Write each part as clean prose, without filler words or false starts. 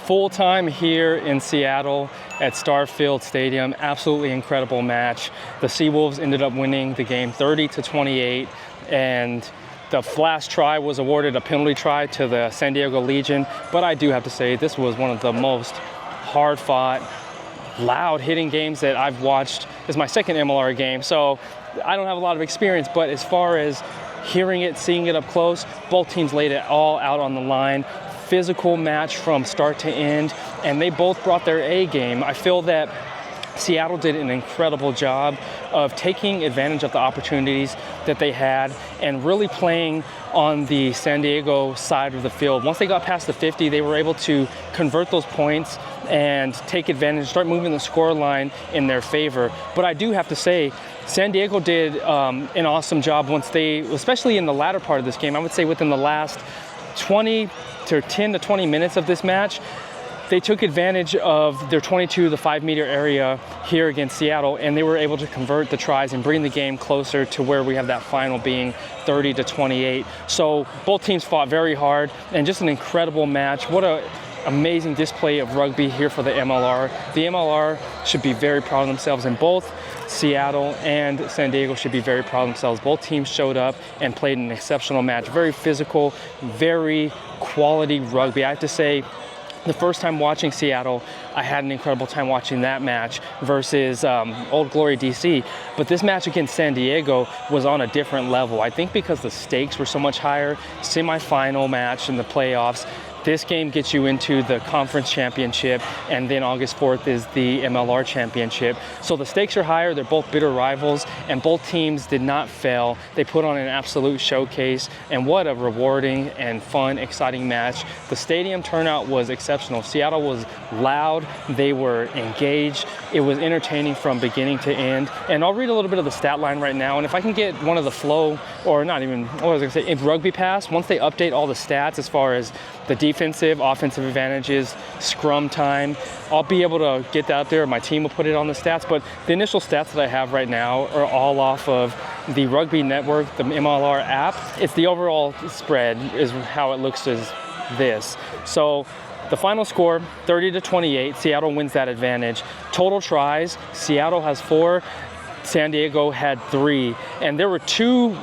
Full time here in Seattle at Starfield Stadium. Absolutely incredible match. The Seawolves ended up winning the game 30-28, and the last try was awarded a penalty try to the San Diego Legion. But I do have to say, this was one of the most hard-fought, loud-hitting games that I've watched. This is my second MLR game, so I don't have a lot of experience, but as far as hearing it, seeing it up close, both teams laid it all out on the line. Physical match from start to end, and they both brought their A game. I feel that Seattle did an incredible job of taking advantage of the opportunities that they had and really playing on the San Diego side of the field. Once they got past the 50, they were able to convert those points and take advantage, start moving the score line in their favor. But I do have to say, San Diego did an awesome job once they, especially in the latter part of this game, I would say within the last 10 to 20 minutes of this match, they took advantage of their 22 to the 5 meter area here against Seattle, and they were able to convert the tries and bring the game closer to where we have that final being 30-28. So both teams fought very hard, and just an incredible match. What a amazing display of rugby here for the MLR. The MLR should be very proud of themselves, and both Seattle and San Diego should be very proud of themselves. Both teams showed up and played an exceptional match. Very physical, very quality rugby. I have to say, the first time watching Seattle, I had an incredible time watching that match versus Old Glory DC. But this match against San Diego was on a different level. I think because the stakes were so much higher, semi-final match in the playoffs. This game gets you into the conference championship, and then August 4th is the MLR championship. So the stakes are higher. They're both bitter rivals, and both teams did not fail. They put on an absolute showcase, and what a rewarding and fun, exciting match. The stadium turnout was exceptional. Seattle was loud. They were engaged. It was entertaining from beginning to end. And I'll read a little bit of the stat line right now, and if I can get one of the flow, or not even, what was I gonna say, in Rugby Pass, once they update all the stats as far as the defensive, offensive advantages, scrum time, I'll be able to get that up there. My team will put it on the stats, but the initial stats that I have right now are all off of the Rugby Network, the MLR app. It's the overall spread is how it looks as this. So the final score, 30-28, Seattle wins that advantage. Total tries, Seattle has 4, San Diego had 3, and there were 2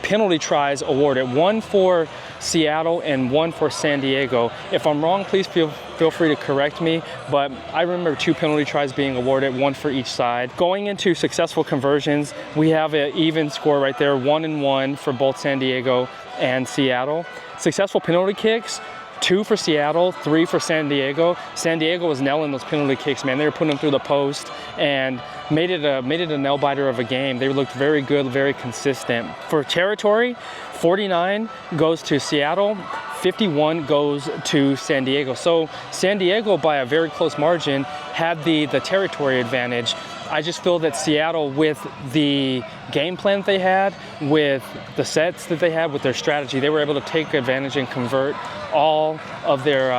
penalty tries awarded, one for Seattle and one for San Diego. If I'm wrong, please feel free to correct me, but I remember 2 penalty tries being awarded, one for each side. Going into successful conversions, we have an even score right there, 1-1 for both San Diego and Seattle. Successful penalty kicks, 2 for Seattle, 3 for San Diego. San Diego was nailing those penalty kicks, man. They were putting them through the post and made it a nail biter of a game. They looked very good, very consistent. For territory, 49 goes to Seattle, 51 goes to San Diego. So San Diego, by a very close margin, had the territory advantage. I just feel that Seattle, with the game plan that they had, with the sets that they had, with their strategy, they were able to take advantage and convert all of their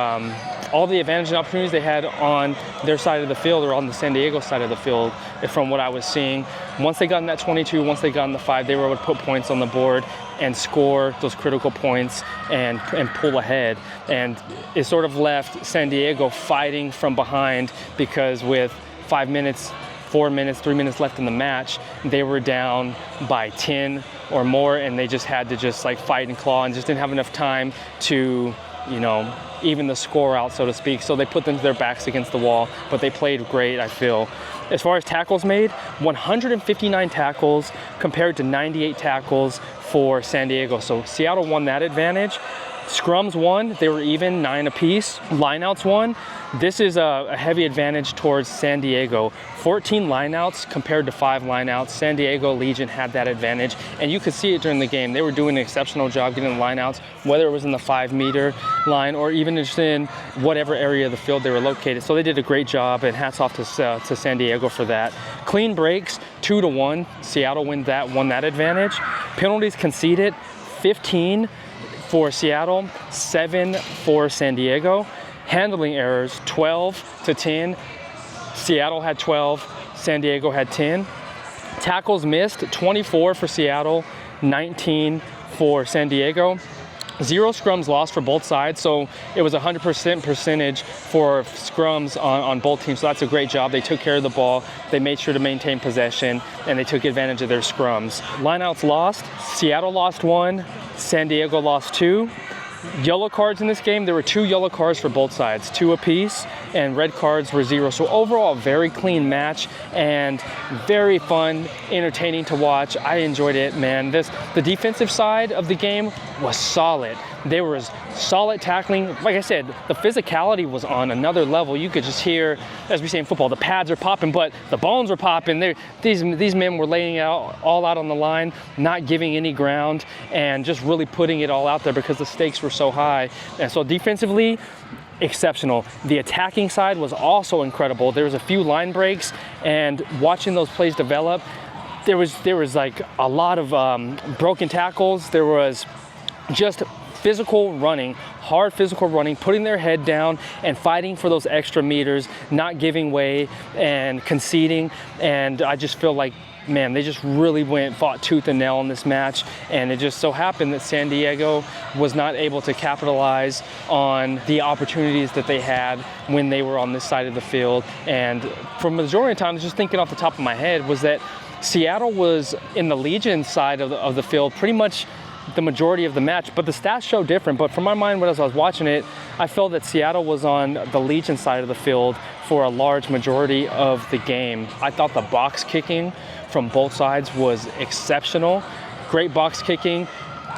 all the advantage and opportunities they had on their side of the field, or on the San Diego side of the field, from what I was seeing. Once they got in that 22, once they got in the 5, they were able to put points on the board and score those critical points and pull ahead. And it sort of left San Diego fighting from behind, because with 5 minutes, 4 minutes, 3 minutes left in the match, they were down by 10 or more, and they just had to just like fight and claw, and just didn't have enough time to, you know, even the score out, so to speak. So they put them to their backs against the wall, but they played great, I feel. As far as tackles made, 159 tackles compared to 98 tackles for San Diego. So Seattle won that advantage. Scrums won, they were even, 9 apiece. Lineouts won. This is a heavy advantage towards San Diego. 14 lineouts compared to 5 lineouts. San Diego Legion had that advantage, and you could see it during the game. They were doing an exceptional job getting the lineouts, whether it was in the 5 meter line or even just in whatever area of the field they were located. So they did a great job, and hats off to San Diego for that. Clean breaks, 2-1. Seattle won that advantage. Penalties conceded, 15 for Seattle, 7 for San Diego. Handling errors, 12-10. Seattle had 12, San Diego had 10. Tackles missed, 24 for Seattle, 19 for San Diego. 0 scrums lost for both sides, so it was 100% percentage for scrums on both teams, so that's a great job. They took care of the ball, they made sure to maintain possession, and they took advantage of their scrums. Lineouts lost. Seattle lost 1, San Diego lost 2. Yellow cards in this game, there were 2 yellow cards for both sides, 2 apiece, and red cards were 0. So overall, a very clean match and very fun, entertaining to watch. I enjoyed it, man. The defensive side of the game was solid. There was solid tackling. Like I said, the physicality was on another level. You could just hear, as we say in football, the pads are popping, but the bones were popping. These men were laying it all out on the line, not giving any ground, and just really putting it all out there because the stakes were so high. And so defensively, exceptional. The attacking side was also incredible. There was a few line breaks, and watching those plays develop, there was like a lot of broken tackles. There was just physical running, hard physical running, putting their head down and fighting for those extra meters, not giving way and conceding. And I just feel like, man, they just really fought tooth and nail in this match. And it just so happened that San Diego was not able to capitalize on the opportunities that they had when they were on this side of the field. And for the majority of the time, just thinking off the top of my head, was that Seattle was in the Legion side of the field pretty much the majority of the match, but the stats show different. But from my mind, as I was watching it, I felt that Seattle was on the Legion side of the field for a large majority of the game. I thought the box kicking from both sides was exceptional. Great box kicking,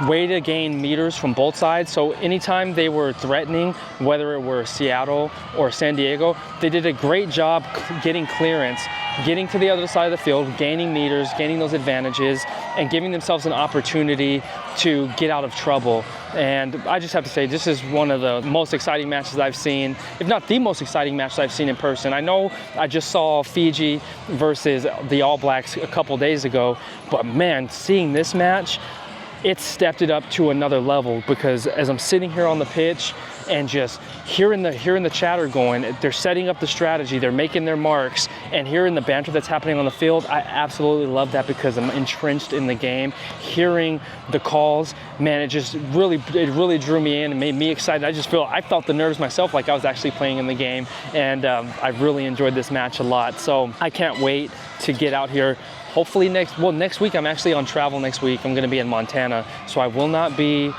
way to gain meters from both sides. So anytime they were threatening, whether it were Seattle or San Diego, they did a great job getting clearance, getting to the other side of the field, gaining meters, gaining those advantages, and giving themselves an opportunity to get out of trouble. And I just have to say, this is one of the most exciting matches I've seen, if not the most exciting match I've seen in person. I know I just saw Fiji versus the All Blacks a couple days ago, but man, seeing this match, it stepped it up to another level, because as I'm sitting here on the pitch and just hearing the chatter going, they're setting up the strategy, they're making their marks, and hearing the banter that's happening on the field, I absolutely love that because I'm entrenched in the game. Hearing the calls, man, it really drew me in and made me excited. I felt the nerves myself, like I was actually playing in the game, and I really enjoyed this match a lot. So I can't wait to get out here. Hopefully next week, I'm actually on travel next week. I'm gonna be in Montana, so I will not be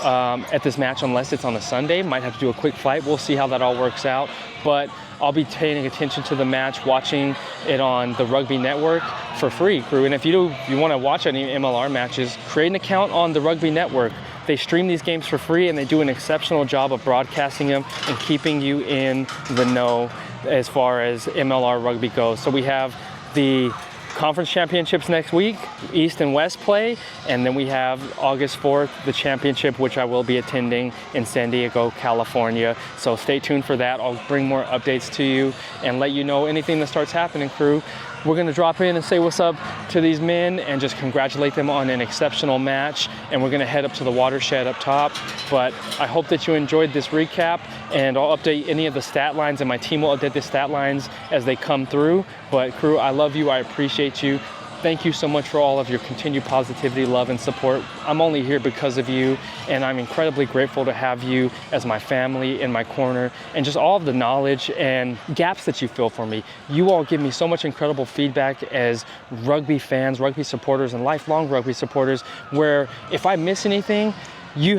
at this match unless it's on a Sunday. Might have to do a quick flight. We'll see how that all works out. But I'll be paying attention to the match, watching it on the Rugby Network for free, Qrew. And if you want to watch any MLR matches, create an account on the Rugby Network. They stream these games for free, and they do an exceptional job of broadcasting them and keeping you in the know as far as MLR Rugby goes. So we have the Conference Championships next week, East and West play, and then we have August 4th, the championship, which I will be attending in San Diego, California. So stay tuned for that. I'll bring more updates to you and let you know anything that starts happening, Qrew. We're gonna drop in and say what's up to these men and just congratulate them on an exceptional match. And we're gonna head up to the watershed up top. But I hope that you enjoyed this recap, and I'll update any of the stat lines, and my team will update the stat lines as they come through. But Qrew, I love you, I appreciate you. Thank you so much for all of your continued positivity, love, and support. I'm only here because of you, and I'm incredibly grateful to have you as my family in my corner, and just all of the knowledge and gaps that you fill for me. You all give me so much incredible feedback as rugby fans, rugby supporters, and lifelong rugby supporters, where if I miss anything, you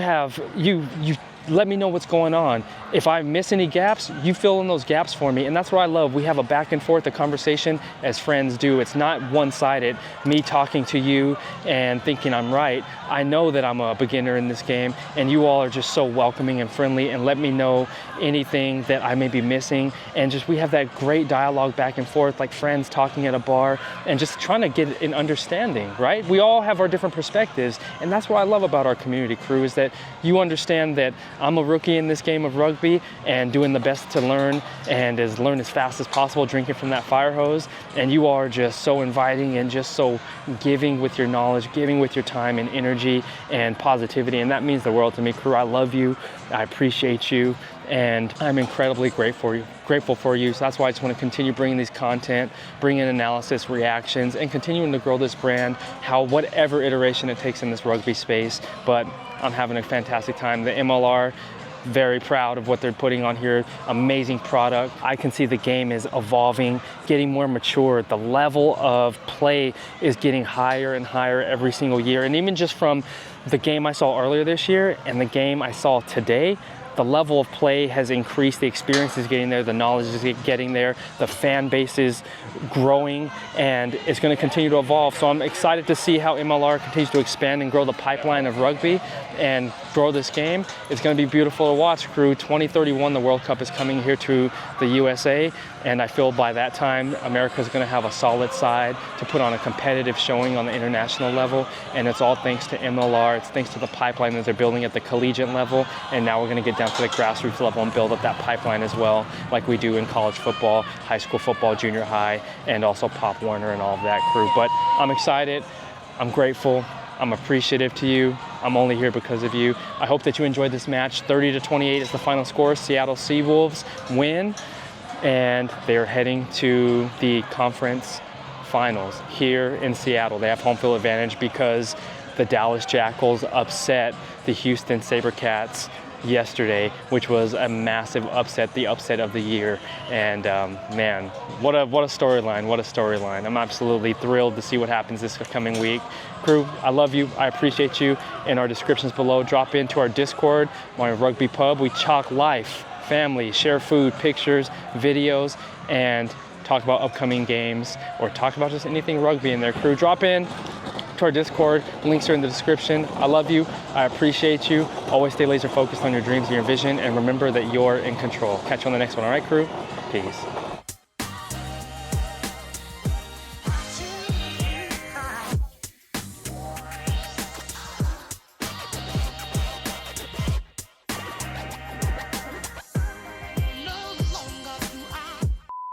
let me know what's going on. If I miss any gaps, you fill in those gaps for me. And that's what I love. We have a back and forth, a conversation as friends do. It's not one-sided, me talking to you and thinking I'm right. I know that I'm a beginner in this game, and you all are just so welcoming and friendly, and let me know anything that I may be missing. And just, we have that great dialogue back and forth, like friends talking at a bar, and just trying to get an understanding, right? We all have our different perspectives, and that's what I love about our community, Qrew, is that you understand that I'm a rookie in this game of rugby and doing the best to learn, and learn as fast as possible, drinking from that fire hose. And you are just so inviting and just so giving with your knowledge, giving with your time and energy and positivity. And that means the world to me, Qrew. I love you. I appreciate you. And I'm incredibly grateful for you. So that's why I just want to continue bringing these content, bringing analysis, reactions, and continuing to grow this brand, whatever iteration it takes in this rugby space. But I'm having a fantastic time. The MLR, very proud of what they're putting on here. Amazing product. I can see the game is evolving, getting more mature. The level of play is getting higher and higher every single year. And even just from the game I saw earlier this year and the game I saw today, the level of play has increased, the experience is getting there, the knowledge is getting there, the fan base is growing, and it's going to continue to evolve. So I'm excited to see how MLR continues to expand and grow the pipeline of rugby and grow this game. It's going to be beautiful to watch. Qrew, 2031, the World Cup is coming here to the USA, and I feel by that time, America's going to have a solid side to put on a competitive showing on the international level, and it's all thanks to MLR. It's thanks to the pipeline that they're building at the collegiate level, and now we're going to get down to the grassroots level and build up that pipeline as well, like we do in college football, high school football, junior high, and also Pop Warner and all of that, Qrew. But I'm excited, I'm grateful, I'm appreciative to you. I'm only here because of you. I hope that you enjoyed this match. 30-28 is the final score. Seattle Seawolves win, and they're heading to the conference finals here in Seattle. They have home field advantage because the Dallas Jackals upset the Houston SaberCats yesterday, which was a massive upset, the upset of the year. And man, what a storyline, what a storyline. I'm absolutely thrilled to see what happens this coming week. Qrew, I love you, I appreciate you. In our descriptions below, drop into our Discord, my rugby pub. We talk life, family, share food, pictures, videos, and talk about upcoming games, or talk about just anything rugby in there. Qrew, drop in to our Discord. Links are in the description. I love you. I appreciate you. Always stay laser focused on your dreams and your vision, and remember that you're in control. Catch you on the next one. All right, Qrew? Peace.